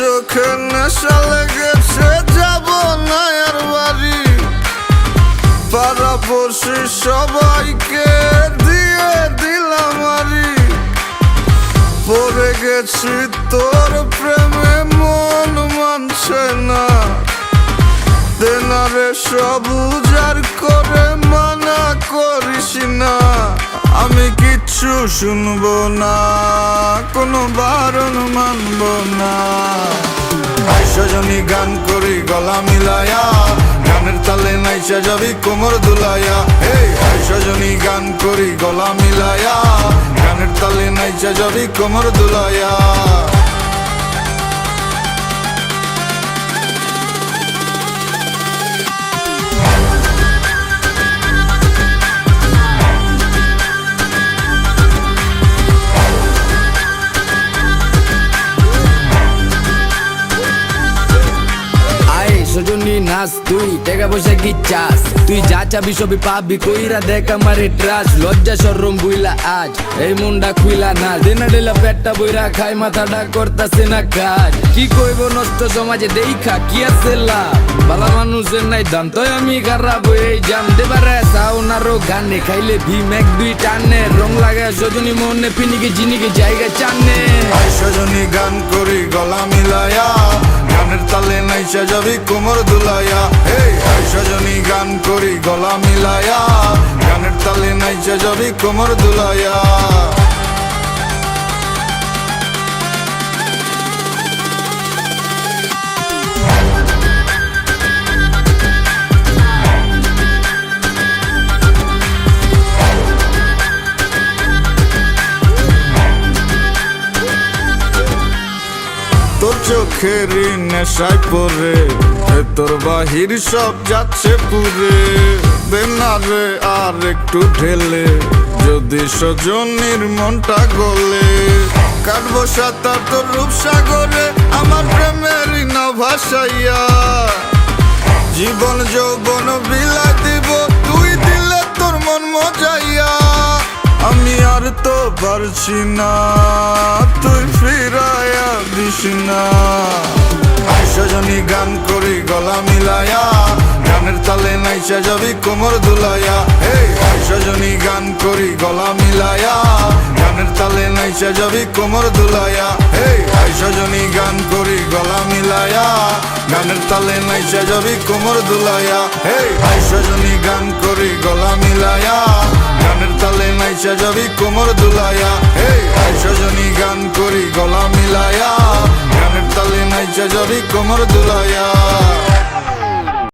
চোখে নেশা লেগেছে, যাব না আর বাড়ি। পাড়াপড়শি সবাইকে দিয়ে দিলাম আরি। পড়ে গেছি তোর প্রেমে, মন মানছে না। দেনারে সব উজাড় করে মানা করিস না। আমি কিচ্ছু শুনবো না, কোনো বারণ মানব না। সজনী গান করি গলা মিলায়া, গানের তালে নাইসা যাবি কোমর দুলাইয়া। এই সজনী গান করি গলা মিলায়া, গানের তালে নাইসা যাবি কোমর দুলাইয়া। সজনী নাচ, তুই টাকা পয়সা কি চাস? তুই যা চাবি সবই পাবি, কইরা দেখ আমারে ট্রাস। লজ্জা শরম বুইলা আজ এই মুন্ডা খুইলা না। দিনা ডেলা পেটটা বইরা খাই, মাথাটা করতাছে না কাজ। কি কইব নষ্ট সমাজে দেখা কি আছে লাভ? বালা মানুষের নাই দাম, তাই আমি খারাপ এই জাম। দেবারে সাউনারও গানে খাইলে ভীম এক দুই টানে। রং লাগায় সজনী মনে, পিনিকে জিনিকে জায়গা চানে। সজনী গান করি গলা মিলায়া, গানের তালে নাইসা যাবি কোমর দুলাইয়া। এই সজনী গান করি গলা মিলায়া, গানের তালে নাইসা যাবি কোমর দুলাইয়া। তোর চোখেরই নেশায় পরে তোর বাহির সব যাচ্ছে পুরে। দেনারে আর একটু ঢেলে, যদি সজনীর মনটা গলে। কাটবো সাঁতার তোর রূপসাগরে, আমার প্রেমেরই না ভাসাইয়া। জীবন যৌবন বিলাই দিব, তুই দিলে তোর মন মজাইয়া। আমি আর তো পারছি না, তুই ফিরাইয়া দিস না। সজনী গান করি গলা মিলায়া, গানের তালে নাইসা যাবি কোমর দুলাইয়া। এই সজনী গান করি গলা মিলায়া, গানের তালে নাইসা যাবি কোমর দুলাইয়া। এই সজনী গান করি গলা মিলায়া, গানের তালে নাইসা যাবি কোমর দুলাইয়া। এই সজনী গান করি গলা মিলায়া, গানের তালে নাইসা যাবি কোমর দুলাইয়া। এই